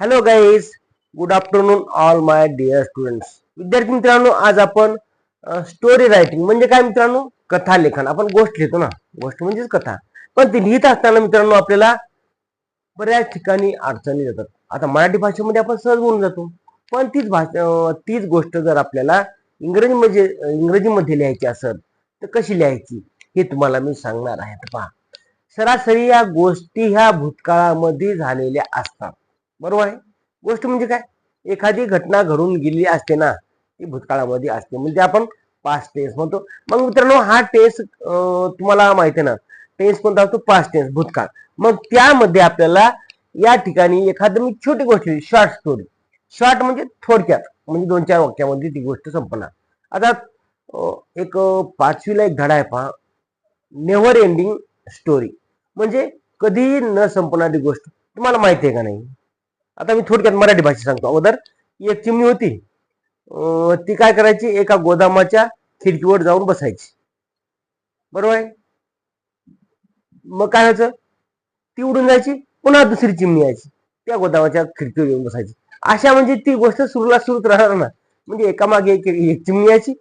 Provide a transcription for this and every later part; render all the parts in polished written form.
Hello guys, good afternoon all my dear students. विद्यार्थी मित्रांनो, आज आपण स्टोरी रायटिंग म्हणजे काय मित्रांनो, कथा लेखन. आपण गोष्ट लिहितो ना, गोष्ट म्हणजेच कथा. पण ती लिहित असताना मित्रांनो आपल्याला बऱ्याच ठिकाणी अडचणी येतात. आता मराठी भाषेमध्ये आपण सहज बोलून जातो, पण तीच गोष्ट जर आपल्याला इंग्रजीमध्ये लिहायची असेल तर कशी लिहायची हे तुम्हाला मी सांगणार आहे. पहा, सरासरी या गोष्टी ह्या भूतकाळामध्ये झालेल्या असतात. बरोबर आहे. गोष्ट म्हणजे काय, एखादी घटना घडून गेली असते ना, ती भूतकाळामध्ये असते, म्हणजे आपण पास्ट टेन्स म्हणतो. मग मित्रांनो, हा टेन्स तुम्हाला माहिती आहे ना, टेन्स कोणता असतो? पास्ट टेन्स, भूतकाळ. मग त्यामध्ये आपल्याला या ठिकाणी एखादी मी छोटी गोष्ट, शॉर्ट स्टोरी, शॉर्ट म्हणजे थोडक्यात, म्हणजे 2-4 वाक्यामध्ये ती गोष्ट संपणार. आता एक 5वीला एक धडा आहे पहा, नेव्हर एंडिंग स्टोरी, म्हणजे कधीही न संपणारी गोष्ट. तुम्हाला माहिती आहे का नाही? आता मी थोडक्यात मराठी भाषेत सांगतो. अगोदर एक चिमणी होती, ती काय करायची, एका गोदामाच्या खिडकीवर जाऊन बसायची. बरोबर आहे. मग काय व्हायचं, ती उडून जायची, पुन्हा दुसरी चिमणी यायची, त्या गोदामाच्या खिडकीवर येऊन बसायची. अशा म्हणजे ती गोष्ट सुरूच राहणार ना. म्हणजे एकामागे एक चिमणी यायची,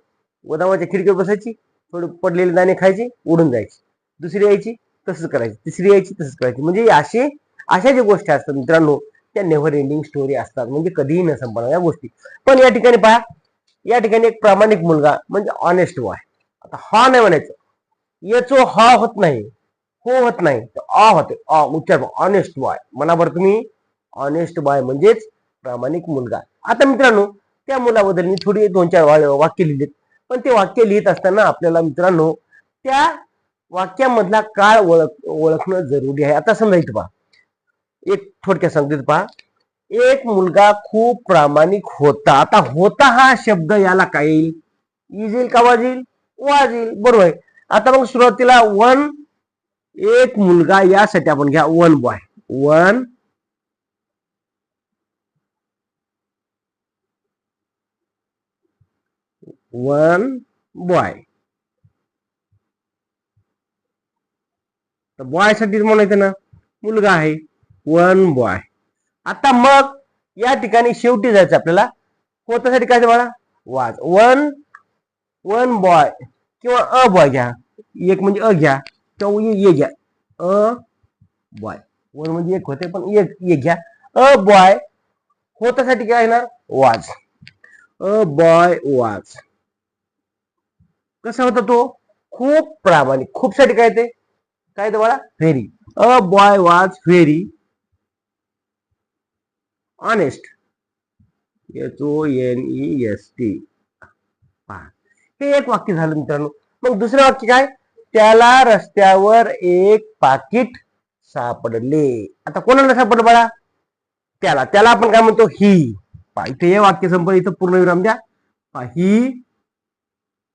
गोदामाच्या खिडकीवर बसायची, थोडे पडलेले दाणे खायचे, उडून जायची. दुसरी यायची, तसंच करायची. तिसरी यायची, तसंच करायची. म्हणजे अशा ज्या गोष्टी असतात मित्रांनो, त्या नेव्हर एंडिंग स्टोरी असतात, म्हणजे कधीही न संपणार या गोष्टी. पण या ठिकाणी पहा, या ठिकाणी एक प्रामाणिक मुलगा म्हणजे ऑनेस्ट बॉय. आता हा नाही म्हणायचं, याचो हा होत नाही, हो होत नाही, अ होते, उच्चार. ऑनेस्ट बॉय म्हणा बरं तुम्ही. ऑनेस्ट बॉय म्हणजेच प्रामाणिक मुलगा. आता मित्रांनो, त्या मुलाबद्दल मी थोडी 2-4 वाक्य लिहिलेत. पण ते वाक्य लिहित असताना आपल्याला मित्रांनो त्या वाक्यामधला काळ ओळखणं जरुरी आहे. आता समजा इथं पहा, एक थोडक्यात सांगतो पहा, एक मुलगा खूप प्रामाणिक होता. आता होता हा शब्द याला काय येईल? इज येईल का वाज येईल? वाज येईल. बरोबर आहे. आता मग सुरुवातीला एक मुलगा यासाठी आपण घ्या वन बॉय. One boy. तर बॉय साठी म्हणायचं ना, मुलगा आहे, वन बॉय. आता मग या ठिकाणी शेवटी जायचं आपल्याला, होतासाठी काय बाळा? वाज. वन बॉय किंवा अ बॉय घ्या, एक म्हणजे अ घ्या किंवा ये घ्या, अ बॉय. वन म्हणजे एक होते, पण एक घ्या, अ बॉय. होतासाठी काय येणार? वाज. अ बॉय वाज. कसा होता तो? खूप प्रामाणिक. खूप साठी काय ते बाळा? व्हेरी. अ बॉय वाज व्हेरी ऑनेस्ट. HONEST. हे एक वाक्य झालं मित्रांनो. मग दुसरं वाक्य काय? त्याला रस्त्यावर एक पाकिट सापडले. आता कोणाला सापडलं बाळा? त्याला आपण काय म्हणतो? ही. इथे हे वाक्य संपलं, इथं पूर्णविराम द्या. ही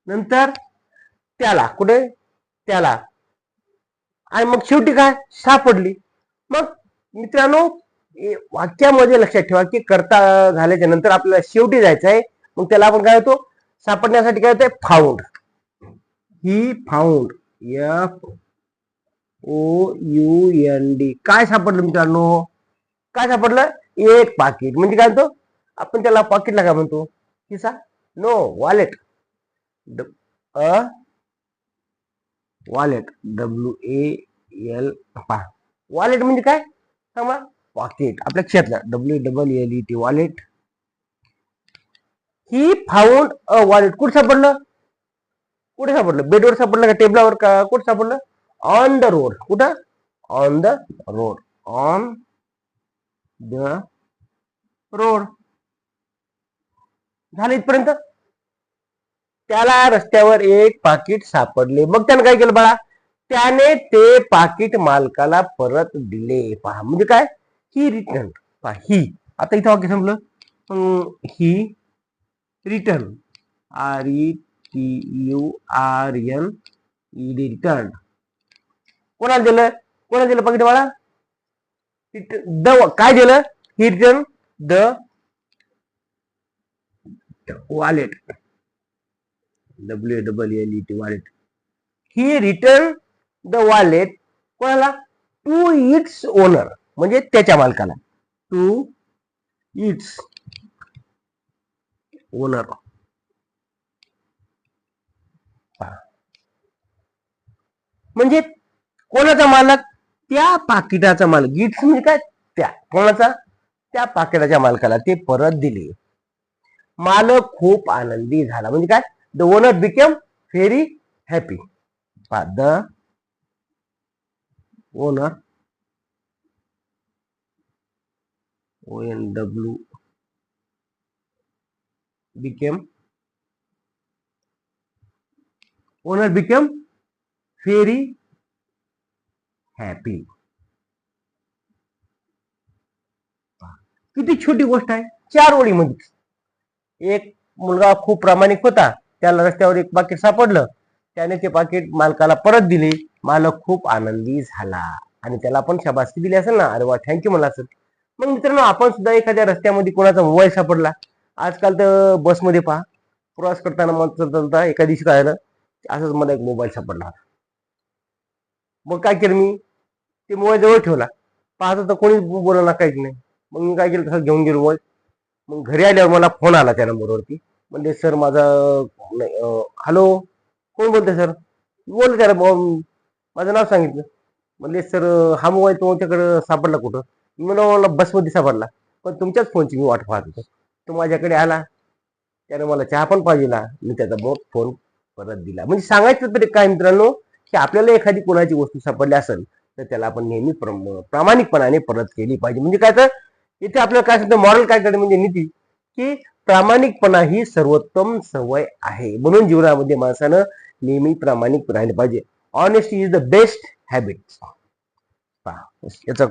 नंतर त्याला, कुठे? त्याला. आणि मग शेवटी काय? सापडली. मग मित्रांनो, वाक्यामध्ये लक्षात ठेवा की कर्ता झाल्याच्या नंतर आपल्याला शेवटी जायचं आहे. मग त्याला आपण काय होतो? सापडण्यासाठी काय होतंय? फाउंड. He found. FOUND. काय सापडलं मित्रांनो? काय सापडलं? एक पाकिट. म्हणजे काय म्हणतो आपण त्याला? पॉकेटला काय म्हणतो? खिसा? No, wallet. Wallet. WAL. Wallet म्हणजे काय? सांगा. पॉकेट. आपल्या खिशातलं. WEELET. Wallet. He found a wallet. कुठे सापडलं? बेडवर सापडलं का? टेबलावर का? कुठे सापडलं? On the road. कुठं? On the road. On the road. झालं इथपर्यंत. त्याला रस्त्यावर एक पाकिट सापडले. मग त्याने काय केलं बाळा? त्याने ते पाकिट मालकाला परत दिले. पहा, म्हणजे काय? He return. ही. आता इथं वाक्य संपलं. He return. रिटर्न. कोणाला दिलं पाकिट बाळा? काय दिलं? He return the wallet. WALET. Wallet. He return the wallet. कोणाला? टू इट्स ओनर, म्हणजे त्याच्या मालकाला. To its owner. म्हणजे कोणाचा मालक? त्या पाकिटाचा मालक. गिफ्ट म्हणजे काय? त्या कोणाचा? त्या पाकिटाच्या मालकाला ते परत दिले. मालक खूप आनंदी झाला. म्हणजे काय? The owner became very happy. The owner ONW became owner became very happy. किती छोटी गोष्ट आहे, 4 ओळीमध्ये. एक मुलगा खूप प्रामाणिक होता, त्याला रस्त्यावर एक पाकिट सापडलं, त्याने ते पाकिट मालकाला परत दिले. मालक खूप आनंदी झाला आणि त्याला पण शाबासकी दिली असेल ना, अरे वा थँक्यू म्हणला असेल. मग मित्रांनो, आपण सुद्धा एखाद्या रस्त्यामध्ये कोणाचा मोबाईल सापडला, आजकाल तर बसमध्ये पहा, प्रवास करताना मग एका दिवशी काय झालं, असंच मला एक मोबाईल सापडला. मग काय केलं मी, ते मोबाईल जवळ ठेवला. पाहतो तर कोणीच बोलला काहीच नाही. मग मी काय केलं, तसं घेऊन गेलो मोबाईल. मग घरी आल्यावर मला फोन आला त्या नंबरवरती. म्हणजे सर माझा हॅलो, कोण बोलतोय सर? बोल त्याला, माझं नाव सांगितलं. म्हणजे सर हा मोबाईल तुमच्याकडे सापडला कुठं? मला बसमध्ये सापडला, पण तुमच्याच फोनची मी वाट पाहत होतो. तो माझ्याकडे आला, त्याने मला चहा पण पाहिला, मी त्याचा फोन परत दिला. म्हणजे सांगायचं तरी काय मित्रांनो, की आपल्याला एखादी कोणाची वस्तू सापडली असेल तर त्याला आपण नेहमी प्रामाणिकपणाने परत केली पाहिजे. म्हणजे काय तर इथे आपल्याला काय सांगतं, मॉरल काय करते म्हणजे नीती, की प्रामाणिकपणा ही सर्वोत्तम सवय आहे. म्हणून जीवनामध्ये माणसानं नेहमी प्रामाणिक राहिले पाहिजे. Honesty is the best habit. याचं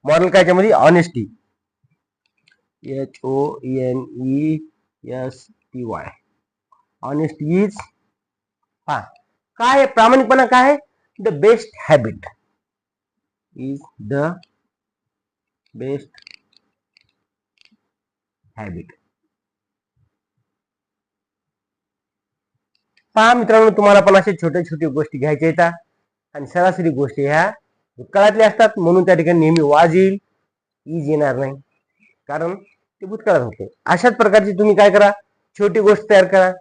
मॉरल काय त्यामध्ये, ऑनेस्टी, HONESTY. ऑनेस्टी इज काय प्रामाणिकपणा काय आहे? The best habit. Is the best habit. पहा मित्रांनो, तुम्हाला पण अशा छोट्या छोट्या गोष्टी घ्यायच्या येतात आणि सरासरी गोष्टी ह्या भूतकाळातल्या असतात. म्हणून त्या ठिकाणी नेहमी वाज येईल, ईज येणार नाही, कारण ते भूतकाळात होते. अशाच प्रकारची तुम्ही काय करा, छोटी गोष्ट तयार करा.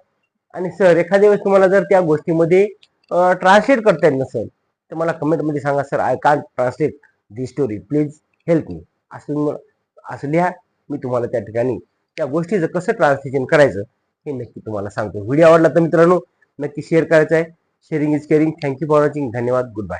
आणि सर एखाद्या वेळेस तुम्हाला जर त्या गोष्टीमध्ये ट्रान्सलेट करता येत नसेल तर मला कमेंटमध्ये सांगा, sir I can't translate the story, please help me. असं लिहा. मी तुम्हाला त्या ठिकाणी त्या गोष्टीचं कसं ट्रान्सलेशन करायचं हे नक्की तुम्हाला सांगतो. व्हिडिओ आवडला तर मित्रांनो नक्की शेअर करायचा आहे. Sharing is caring. Thank you for watching. धन्यवाद. Good bye.